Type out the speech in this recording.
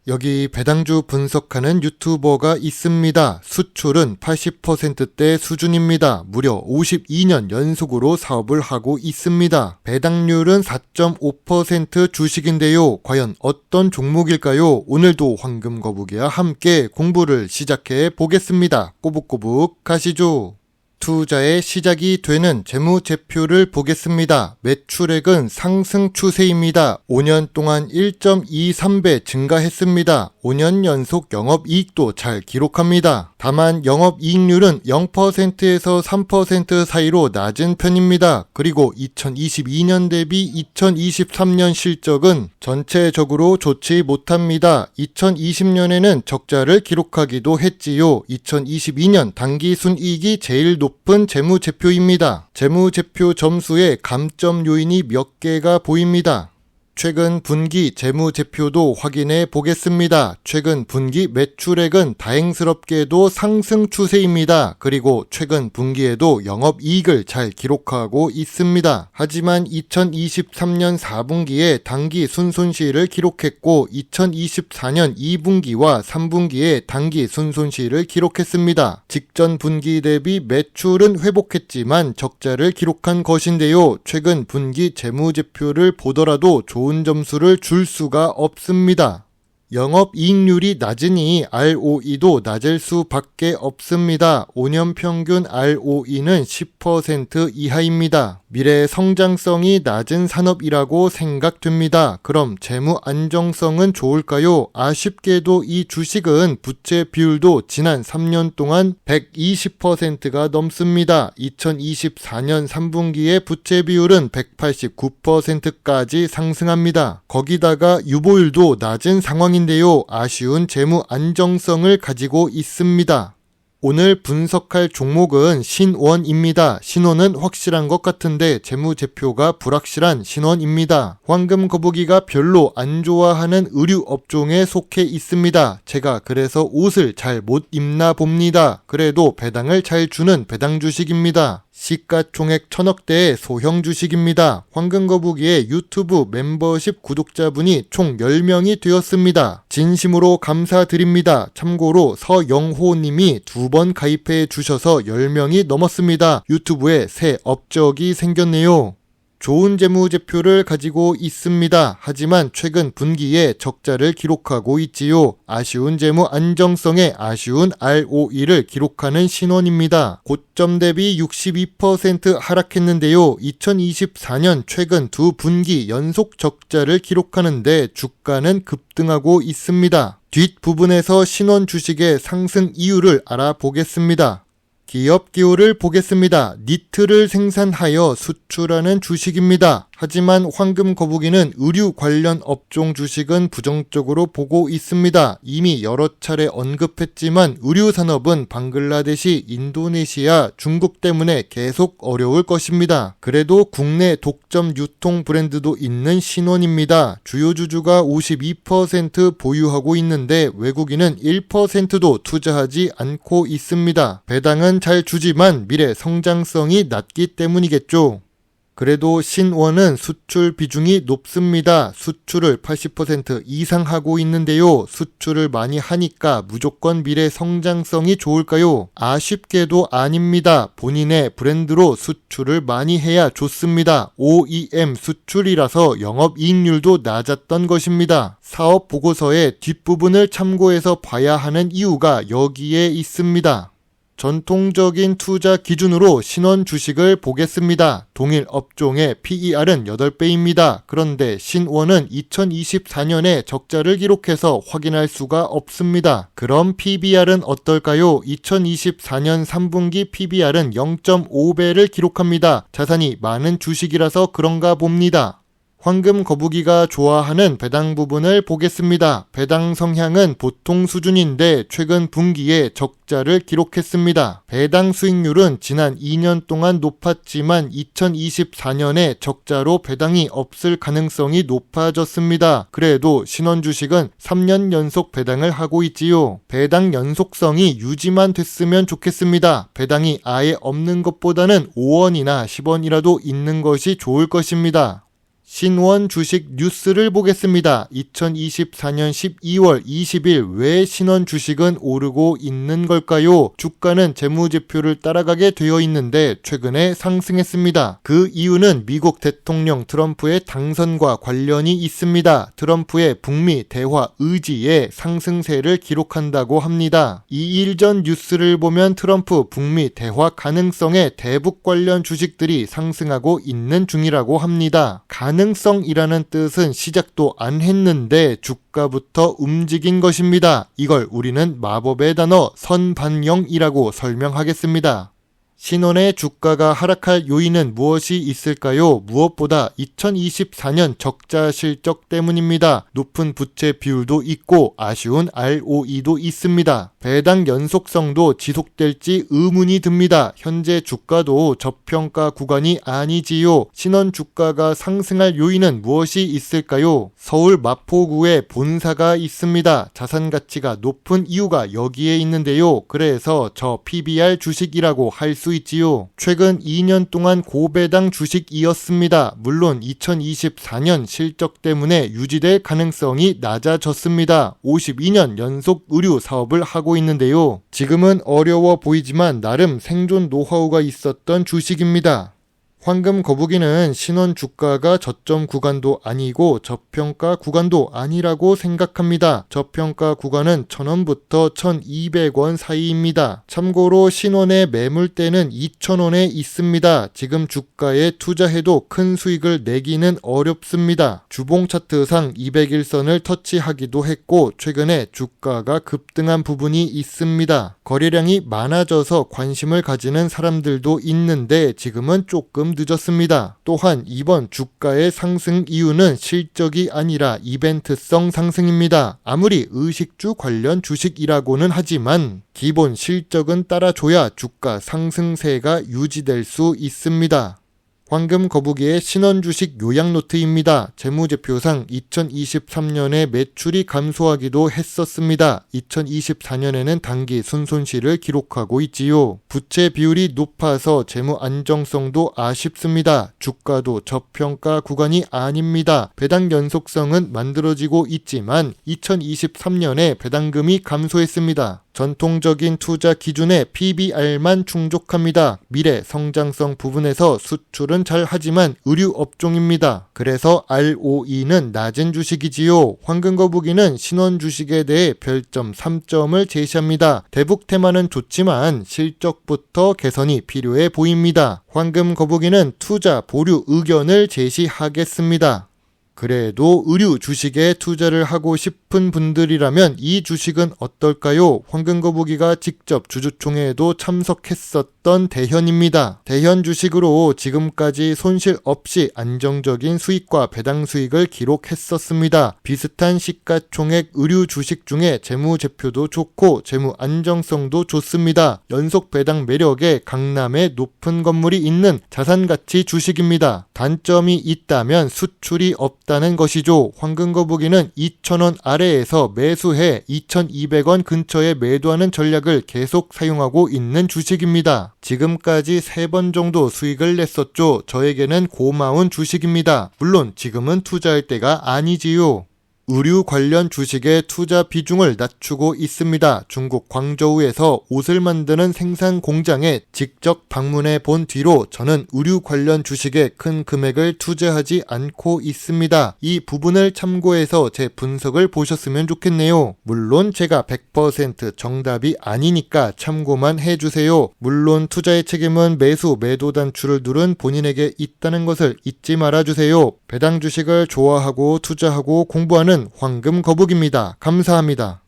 여기 배당주 분석하는 유튜버가 있습니다. 수출은 80%대 수준입니다. 무려 52년 연속으로 사업을 하고 있습니다. 배당률은 4.5% 주식인데요. 과연 어떤 종목일까요? 오늘도 황금거북이와 함께 공부를 시작해 보겠습니다. 꼬북꼬북 가시죠. 투자의 시작이 되는 재무제표를 보겠습니다. 매출액은 상승 추세입니다. 5년 동안 1.23배 증가했습니다. 5년 연속 영업이익도 잘 기록합니다. 다만 영업이익률은 0%에서 3% 사이로 낮은 편입니다. 그리고 2022년 대비 2023년 실적은 전체적으로 좋지 못합니다. 2020년에는 적자를 기록하기도 했지요. 2022년 당기순이익이 제일 높은 재무제표입니다. 재무제표 점수에 감점 요인이 몇 개가 보입니다. 최근 분기 재무제표도 확인해 보겠습니다. 최근 분기 매출액은 다행스럽게도 상승 추세입니다. 그리고 최근 분기에도 영업이익을 잘 기록하고 있습니다. 하지만 2023년 4분기에 당기 순손실을 기록했고 2024년 2분기와 3분기에 당기 순손실을 기록했습니다. 직전 분기 대비 매출은 회복했지만 적자를 기록한 것인데요. 최근 분기 재무제표를 보더라도 좋은 점수를 줄 수가 없습니다. 영업이익률이 낮으니 ROE도 낮을 수밖에 없습니다. 5년 평균 ROE는 10% 이하입니다. 미래 성장성이 낮은 산업이라고 생각됩니다. 그럼 재무 안정성은 좋을까요? 아쉽게도 이 주식은 부채 비율도 지난 3년 동안 120%가 넘습니다. 2024년 3분기의 부채 비율은 189%까지 상승합니다. 거기다가 유보율도 낮은 상황인데요. 아쉬운 재무 안정성을 가지고 있습니다. 오늘 분석할 종목은 신원입니다. 신원은 확실한 것 같은데 재무제표가 불확실한 신원입니다. 황금거북이가 별로 안 좋아하는 의류 업종에 속해 있습니다. 제가 그래서 옷을 잘 못 입나 봅니다. 그래도 배당을 잘 주는 배당 주식입니다. 시가총액 1000억대의 소형 주식입니다. 황금거북이의 유튜브 멤버십 구독자분이 총 10명이 되었습니다. 진심으로 감사드립니다. 참고로 서영호님이 2번 가입해 주셔서 10명이 넘었습니다. 유튜브에 새 업적이 생겼네요. 좋은 재무제표를 가지고 있습니다. 하지만 최근 분기에 적자를 기록하고 있지요. 아쉬운 재무 안정성에 아쉬운 ROE를 기록하는 신원입니다. 고점 대비 62% 하락했는데요. 2024년 최근 두 분기 연속 적자를 기록하는데 주가는 급등하고 있습니다. 뒷부분에서 신원 주식의 상승 이유를 알아보겠습니다. 기업 기호를 보겠습니다. 니트를 생산하여 수출하는 주식입니다. 하지만 황금거북이는 의류 관련 업종 주식은 부정적으로 보고 있습니다. 이미 여러 차례 언급했지만 의류 산업은 방글라데시, 인도네시아, 중국 때문에 계속 어려울 것입니다. 그래도 국내 독점 유통 브랜드도 있는 신원입니다. 주요 주주가 52% 보유하고 있는데 외국인은 1%도 투자하지 않고 있습니다. 배당은 잘 주지만 미래 성장성이 낮기 때문이겠죠. 그래도 신원은 수출 비중이 높습니다. 수출을 80% 이상 하고 있는데요. 수출을 많이 하니까 무조건 미래 성장성이 좋을까요? 아쉽게도 아닙니다. 본인의 브랜드로 수출을 많이 해야 좋습니다. OEM 수출이라서 영업이익률도 낮았던 것입니다. 사업 보고서의 뒷부분을 참고해서 봐야 하는 이유가 여기에 있습니다. 전통적인 투자 기준으로 신원 주식을 보겠습니다. 동일 업종의 PER은 8배입니다. 그런데 신원은 2024년에 적자를 기록해서 확인할 수가 없습니다. 그럼 PBR은 어떨까요? 2024년 3분기 PBR은 0.5배를 기록합니다. 자산이 많은 주식이라서 그런가 봅니다. 황금거북이가 좋아하는 배당 부분을 보겠습니다. 배당 성향은 보통 수준인데 최근 분기에 적자를 기록했습니다. 배당 수익률은 지난 2년 동안 높았지만 2024년에 적자로 배당이 없을 가능성이 높아졌습니다. 그래도 신원주식은 3년 연속 배당을 하고 있지요. 배당 연속성이 유지만 됐으면 좋겠습니다. 배당이 아예 없는 것보다는 5원이나 10원이라도 있는 것이 좋을 것입니다. 신원 주식 뉴스를 보겠습니다. 2024년 12월 20일 왜 신원 주식은 오르고 있는 걸까요? 주가는 재무제표를 따라가게 되어 있는데 최근에 상승했습니다. 그 이유는 미국 대통령 트럼프의 당선과 관련이 있습니다. 트럼프의 북미 대화 의지에 상승세를 기록한다고 합니다. 2일 전 뉴스를 보면 트럼프 북미 대화 가능성에 대북 관련 주식들이 상승하고 있는 중이라고 합니다. 가능성이라는 뜻은 시작도 안 했는데 주가부터 움직인 것입니다. 이걸 우리는 마법의 단어 선반영이라고 설명하겠습니다. 신원의 주가가 하락할 요인은 무엇이 있을까요? 무엇보다 2024년 적자 실적 때문입니다. 높은 부채 비율도 있고 아쉬운 ROE도 있습니다. 배당 연속성도 지속될지 의문이 듭니다. 현재 주가도 저평가 구간이 아니지요. 신원 주가가 상승할 요인은 무엇이 있을까요? 서울 마포구에 본사가 있습니다. 자산 가치가 높은 이유가 여기에 있는데요. 그래서 저 PBR 주식이라고 할 수 있지요. 최근 2년 동안 고배당 주식이었습니다. 물론 2024년 실적 때문에 유지될 가능성이 낮아졌습니다. 52년 연속 의류 사업을 하고 있는데요. 지금은 어려워 보이지만 나름 생존 노하우가 있었던 주식입니다. 황금 거북이는 신원 주가가 저점 구간도 아니고 저평가 구간도 아니라고 생각합니다. 저평가 구간은 1,000원부터 1,200원 사이입니다. 참고로 신원의 매물대는 2,000원에 있습니다. 지금 주가에 투자해도 큰 수익을 내기는 어렵습니다. 주봉 차트상 200일선을 터치하기도 했고 최근에 주가가 급등한 부분이 있습니다. 거래량이 많아져서 관심을 가지는 사람들도 있는데 지금은 조금 늦었습니다. 또한 이번 주가의 상승 이유는 실적이 아니라 이벤트성 상승입니다. 아무리 의식주 관련 주식이라고는 하지만 기본 실적은 따라줘야 주가 상승세가 유지될 수 있습니다. 황금 거북이의 신원 주식 요약 노트입니다. 재무제표상 2023년에 매출이 감소하기도 했었습니다. 2024년에는 단기 순손실을 기록하고 있지요. 부채 비율이 높아서 재무 안정성도 아쉽습니다. 주가도 저평가 구간이 아닙니다. 배당 연속성은 만들어지고 있지만 2023년에 배당금이 감소했습니다. 전통적인 투자 기준에 PBR만 충족합니다. 미래 성장성 부분에서 수출은 잘 하지만 의류 업종입니다. 그래서 ROE는 낮은 주식이지요. 황금거북이는 신원 주식에 대해 별점 3점을 제시합니다. 대북 테마는 좋지만 실적부터 개선이 필요해 보입니다. 황금거북이는 투자 보류 의견을 제시하겠습니다. 그래도 의류 주식에 투자를 하고 싶은 분들이라면 이 주식은 어떨까요? 황금거북이가 직접 주주총회에도 참석했었던 대현입니다. 대현 주식으로 지금까지 손실 없이 안정적인 수익과 배당 수익을 기록했었습니다. 비슷한 시가총액 의류 주식 중에 재무제표도 좋고 재무 안정성도 좋습니다. 연속 배당 매력에 강남에 높은 건물이 있는 자산가치 주식입니다. 단점이 있다면 수출이 없다는 것이죠. 황금거북이는 2,000원 아래에서 매수해 2,200원 근처에 매도하는 전략을 계속 사용하고 있는 주식입니다. 지금까지 3번 정도 수익을 냈었죠. 저에게는 고마운 주식입니다. 물론 지금은 투자할 때가 아니지요. 의류 관련 주식의 투자 비중을 낮추고 있습니다. 중국 광저우에서 옷을 만드는 생산 공장에 직접 방문해 본 뒤로 저는 의류 관련 주식에 큰 금액을 투자하지 않고 있습니다. 이 부분을 참고해서 제 분석을 보셨으면 좋겠네요. 물론 제가 100% 정답이 아니니까 참고만 해주세요. 물론 투자의 책임은 매수, 매도 단추를 누른 본인에게 있다는 것을 잊지 말아주세요. 배당 주식을 좋아하고 투자하고 공부하는 황금 거북입니다. 감사합니다.